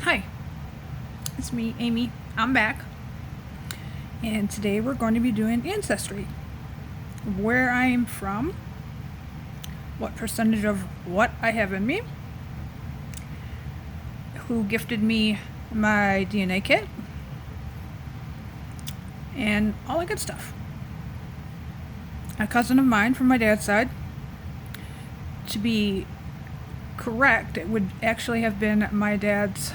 Hi, it's me, Amy. I'm back. And today we're going to be doing Ancestry. Where I am from, what percentage of what I have in me, who gifted me my DNA kit, and all that good stuff. A cousin of mine from my dad's side. To be correct, it would actually have been my dad's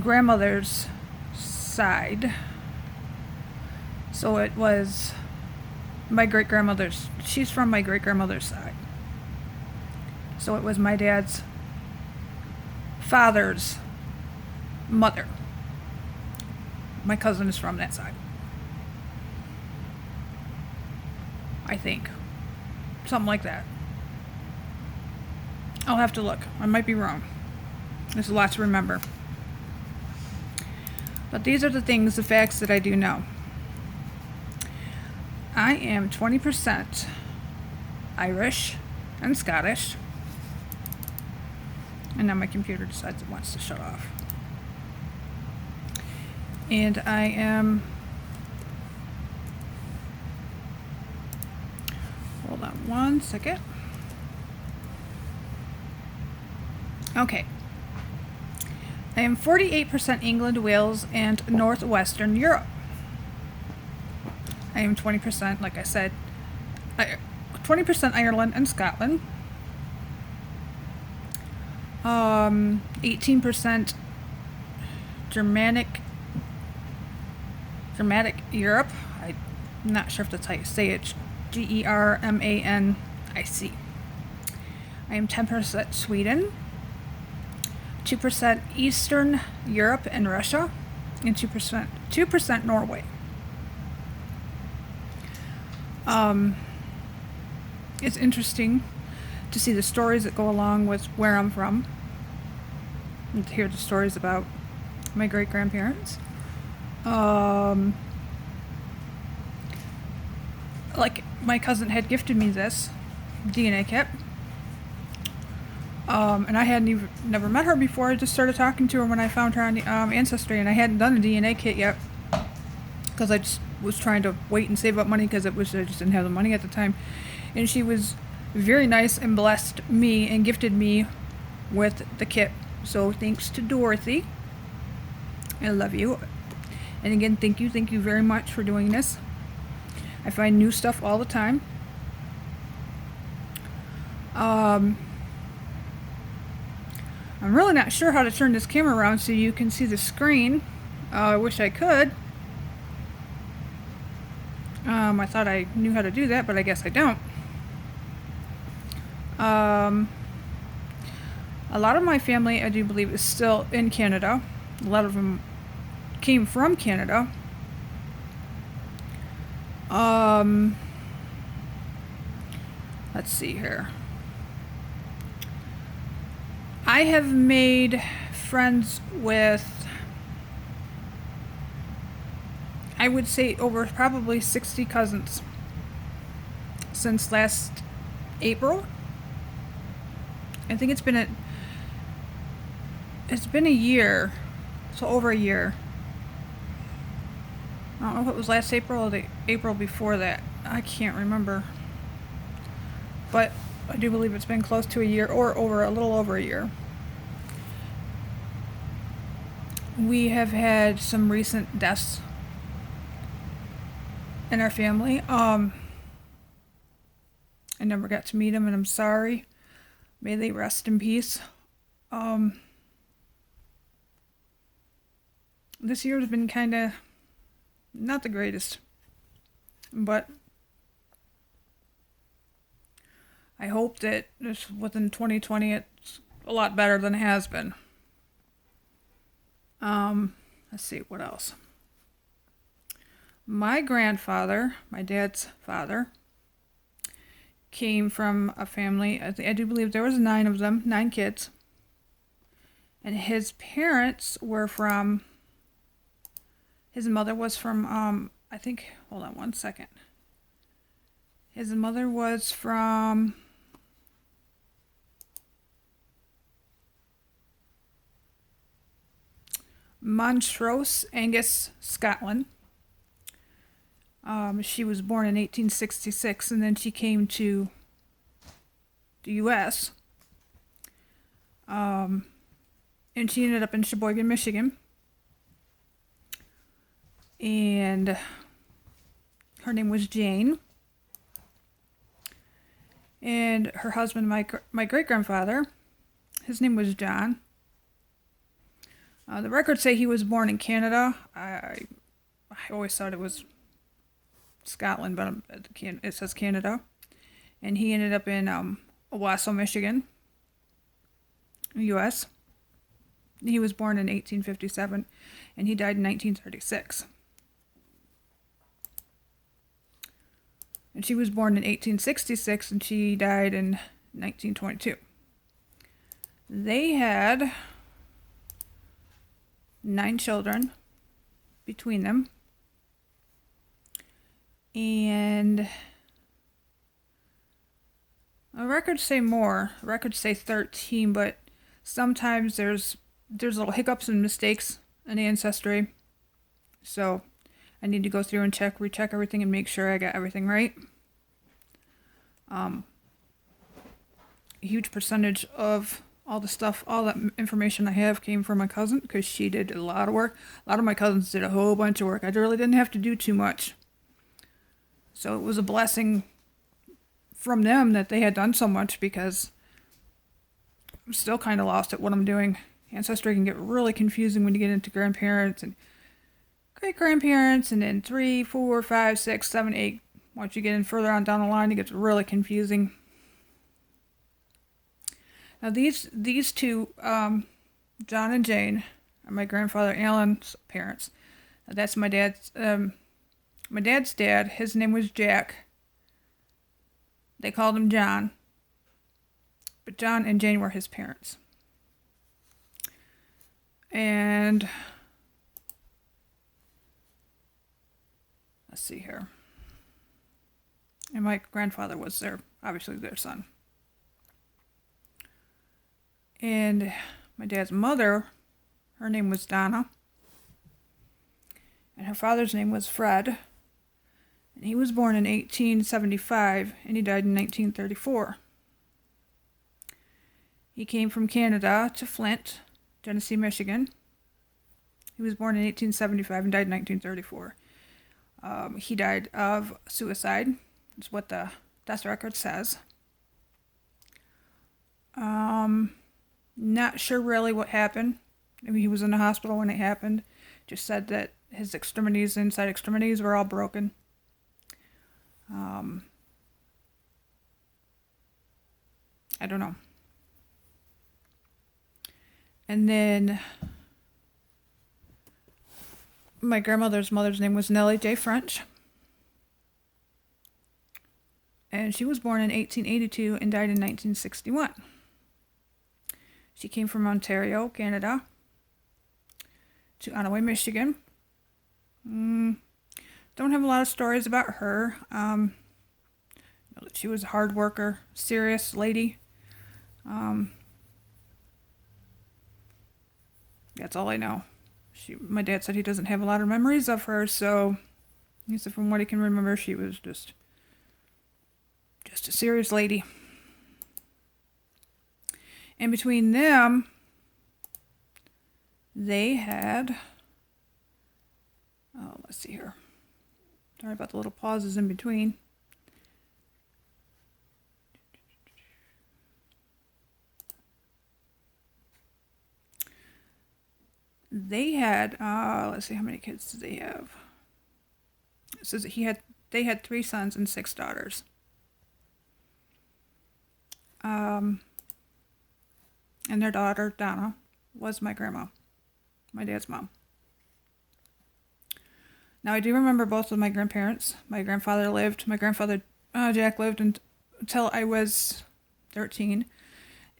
grandmother's side. So it was my great-grandmother's, she's from my great-grandmother's side. So it was my dad's father's mother. My cousin is from that side. I think. Something like that. I'll have to look. I might be wrong. There's a lot to remember. But these are the facts that I do know. I am 20% Irish and Scottish. And now my computer decides it wants to shut off. And I am... Hold on one second. Okay. I am 48% England, Wales, and Northwestern Europe. I am 20%, like I said, 20% Ireland and Scotland. 18% Germanic Europe. I'm not sure if that's how you say it. Germanic. I am 10% Sweden, 2% Eastern Europe and Russia, and 2% Norway. It's interesting to see the stories that go along with where I'm from, and to hear the stories about my great-grandparents. Like, my cousin had gifted me this DNA kit. And I hadn't never met her before. I just started talking to her when I found her on the, Ancestry, and I hadn't done a DNA kit yet because I just was trying to wait and save up money because I just didn't have the money at the time. And she was very nice and blessed me and gifted me with the kit. So thanks to Dorothy. I love you. And again, thank you very much for doing this. I find new stuff all the time. I'm really not sure how to turn this camera around so you can see the screen. I wish I could. I thought I knew how to do that, but I guess I don't. A lot of my family, I do believe, is still in Canada. A lot of them came from Canada. Let's see here. I have made friends with, I would say, over probably 60 cousins since last April. I think it's been a year, so over a year. I don't know if it was last April or the April before that. I can't remember. But I do believe it's been close to a year, or a little over a year. We have had some recent deaths in our family. I never got to meet them, and I'm sorry. May they rest in peace. This year has been kind of not the greatest, but I hope that within 2020 it's a lot better than it has been. Let's see, what else? My grandfather, my dad's father, came from a family, I do believe there was 9 of them, 9 kids. And his parents were from, his mother was from, I think, hold on one second. His mother was from Montrose, Angus, Scotland. She was born in 1866, and then she came to the U.S. And she ended up in Sheboygan, Michigan. And her name was Jane. And her husband, my great-grandfather, his name was John. The records say he was born in Canada. I always thought it was Scotland, but it says Canada. And he ended up in Owasso, Michigan, U.S. He was born in 1857, and he died in 1936. And she was born in 1866, and she died in 1922. They had 9 children between them. And the records say more. The records say 13, but sometimes there's little hiccups and mistakes in the ancestry. So I need to go through and recheck everything and make sure I got everything right. A huge percentage of all that information I have came from my cousin, because she did a lot of work. A lot of my cousins did a whole bunch of work. I really didn't have to do too much. So it was a blessing from them that they had done so much, because I'm still kind of lost at what I'm doing. Ancestry can get really confusing when you get into grandparents and great-grandparents, and then 3, 4, 5, 6, 7, 8. Once you get in further on down the line, it gets really confusing. Now these two, John and Jane, are my grandfather Alan's parents. That's my dad's dad. His name was Jack. They called him John. But John and Jane were his parents. And let's see here. And my grandfather was obviously their son. And my dad's mother, her name was Donna. And her father's name was Fred. And he was born in 1875, and he died in 1934. He came from Canada to Flint, Genesee, Michigan. He was born in 1875 and died in 1934. He died of suicide, is what the death record says. Not sure really what happened. I mean, he was in the hospital when it happened. Just said that his inside extremities were all broken. I don't know. And then my grandmother's mother's name was Nellie J. French. And she was born in 1882 and died in 1961. She came from Ontario, Canada, to Onaway, Michigan. Don't have a lot of stories about her. Know that she was a hard worker, serious lady. That's all I know. My dad said he doesn't have a lot of memories of her, so he said from what he can remember, she was just a serious lady. And between them, they had, let's see here. Sorry about the little pauses in between. They had, let's see, how many kids did they have? It says that they had 3 sons and 6 daughters. And their daughter, Donna, was my grandma, my dad's mom. Now, I do remember both of my grandparents. My grandfather Jack lived until I was 13.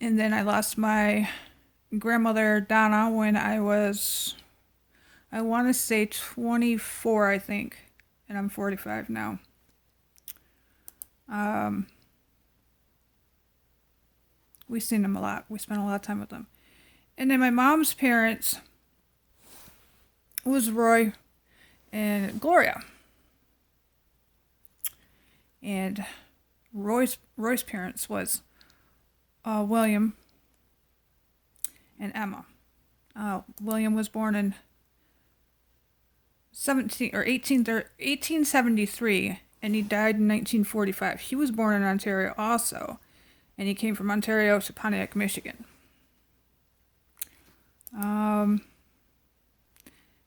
And then I lost my grandmother, Donna, when I was, I want to say 24, I think. And I'm 45 now. We seen them a lot. We spent a lot of time with them. And then my mom's parents, was Roy and Gloria. And Roy's parents was William and Emma. William was born in 1873, and he died in 1945. He was born in Ontario also, and he came from Ontario to Pontiac, Michigan.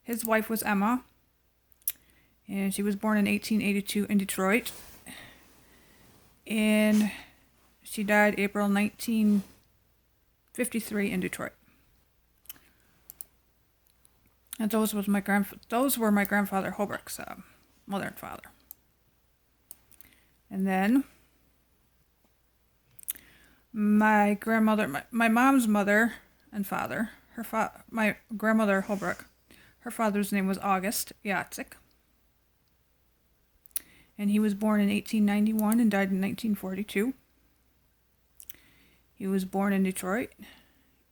His wife was Emma, and she was born in 1882 in Detroit, and she died April 1953 in Detroit. And those were my grandfather Holbrook's mother and father. And then my grandmother, my mom's mother and father, my grandmother Holbrook, her father's name was August Yatzik. And he was born in 1891 and died in 1942. He was born in Detroit,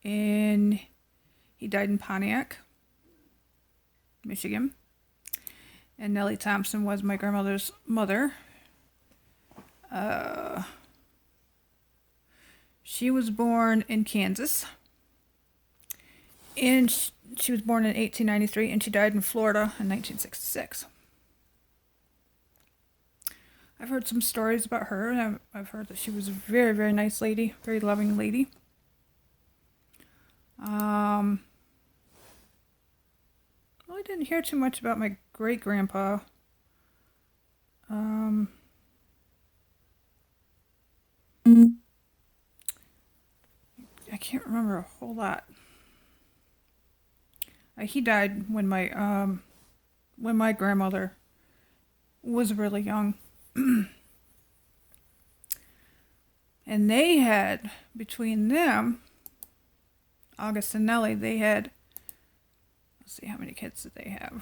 and he died in Pontiac, Michigan. And Nellie Thompson was my grandmother's mother. She was born in Kansas, and she was born in 1893, and she died in Florida in 1966. I've heard some stories about her, and I've heard that she was a very, very nice lady, very loving lady. Well, I didn't hear too much about my great-grandpa. I can't remember a whole lot. He died when my grandmother was really young. And they had, between them, August and Nellie, they had, let's see, how many kids did they have?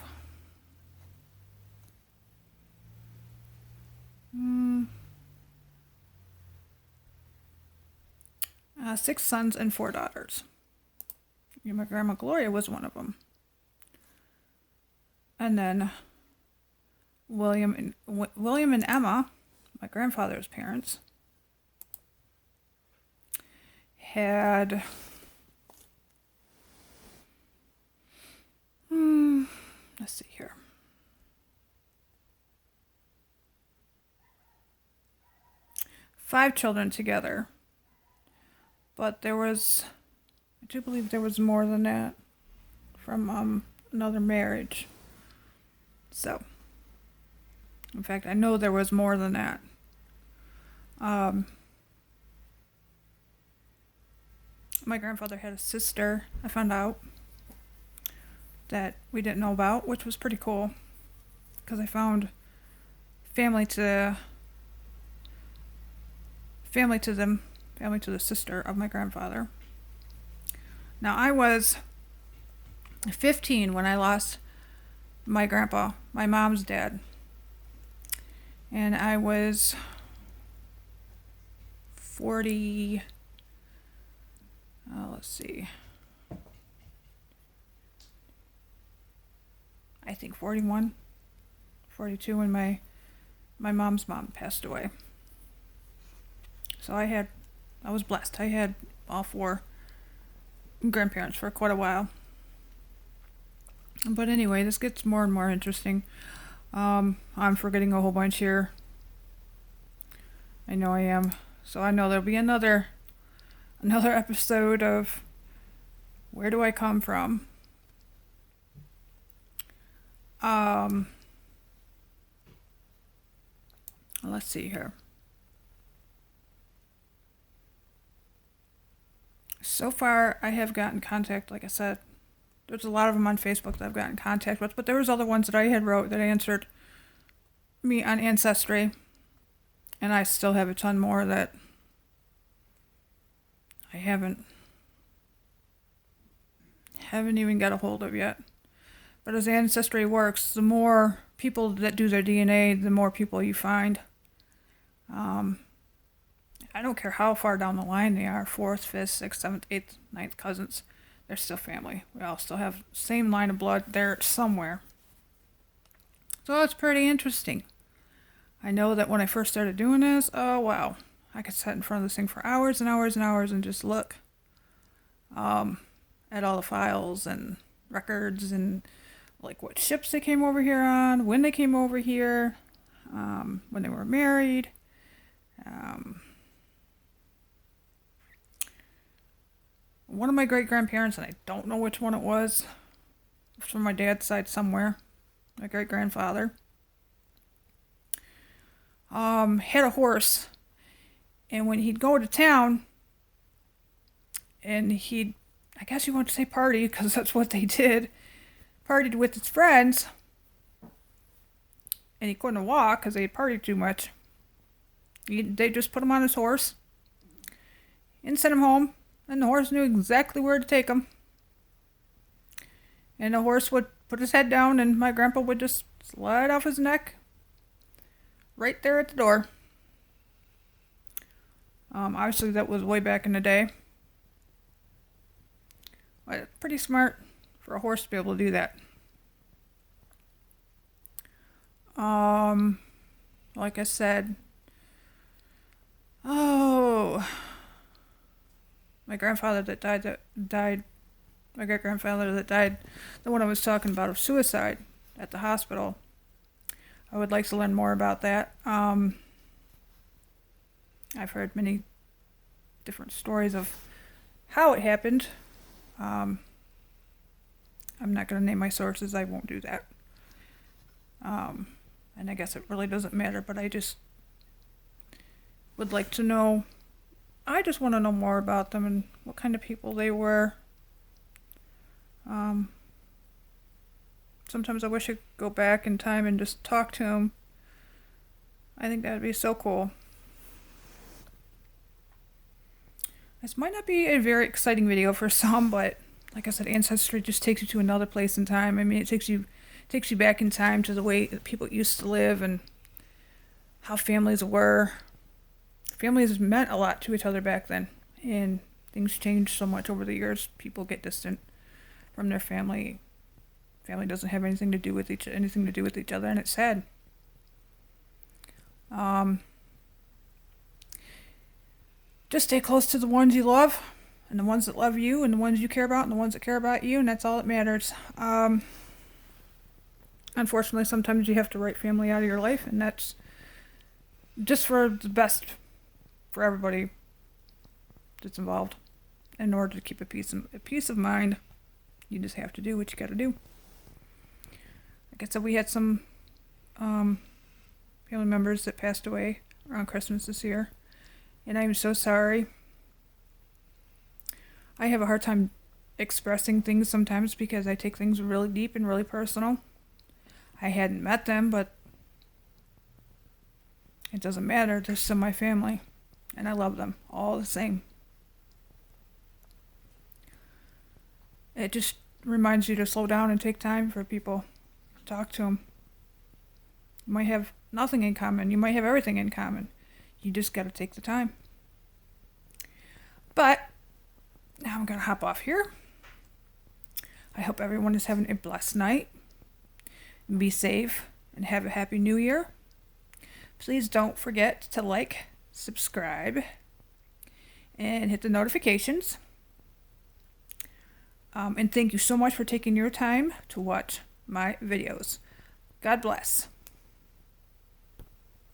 6 sons and 4 daughters. My grandma Gloria was one of them. And then William and Emma, my grandfather's parents, had let's see here. Five children together. But I do believe there was more than that from another marriage. So, in fact, I know there was more than that. My grandfather had a sister, I found out, that we didn't know about, which was pretty cool, because I found family to the sister of my grandfather. Now, I was 15 when I lost my grandpa, my mom's dad. And I was 40, let's see, I think 41, 42 when my mom's mom passed away. So I was blessed. I had all 4 grandparents for quite a while. But anyway, this gets more and more interesting. I'm forgetting a whole bunch here. I know I am. So I know there'll be another episode of Where Do I Come From? Let's see here. So far, I have gotten contact, like I said. There's a lot of them on Facebook that I've gotten contact with, but there was other ones that I had wrote that answered me on Ancestry, and I still have a ton more that I haven't even got a hold of yet. But as Ancestry works, the more people that do their DNA, the more people you find. I don't care how far down the line they are, 4th, 5th, 6th, 7th, 8th, 9th cousins. they're still family. We all still have the same line of blood there somewhere. So it's pretty interesting. I know that when I first started doing this, oh wow, I could sit in front of this thing for hours and hours and hours and just look at all the files and records and like what ships they came over here on, when they came over here, when they were married. One of my great-grandparents, and I don't know which one it was from my dad's side somewhere, my great-grandfather, had a horse, and when he'd go to town, and I guess you want to say party, because that's what they did, partied with his friends, and he couldn't walk because they had partied too much. They just put him on his horse and sent him home, and the horse knew exactly where to take him. And the horse would put his head down, and my grandpa would just slide off his neck right there at the door. Obviously, that was way back in the day. But pretty smart for a horse to be able to do that. Like I said, my grandfather that died, my great-grandfather that died, the one I was talking about of suicide at the hospital. I would like to learn more about that. I've heard many different stories of how it happened. I'm not going to name my sources. I won't do that. And I guess it really doesn't matter, but I just would like to know. I just want to know more about them and what kind of people they were. Sometimes I wish I could go back in time and just talk to them. I think that would be so cool. This might not be a very exciting video for some, but like I said, Ancestry just takes you to another place in time. I mean, it takes you back in time to the way that people used to live and how families were. Families meant a lot to each other back then, and things changed so much over the years. People get distant from their family. Family doesn't have anything to do with each other, and it's sad. Just stay close to the ones you love, and the ones that love you, and the ones you care about, and the ones that care about you, and that's all that matters. Unfortunately, sometimes you have to write family out of your life, and that's just for the best for everybody that's involved. In order to keep a peace of mind, you just have to do what you got to do. Like I said, we had some family members that passed away around Christmas this year, and I'm so sorry. I have a hard time expressing things sometimes because I take things really deep and really personal. I hadn't met them, but it doesn't matter. They're still my family, and I love them all the same. It just reminds you to slow down and take time for people. Talk to them. You might have nothing in common. You might have everything in common. You just got to take the time. But now I'm going to hop off here. I hope everyone is having a blessed night. Be safe and have a happy new year. Please don't forget to like, subscribe, and hit the notifications. And thank you so much for taking your time to watch my videos. God bless.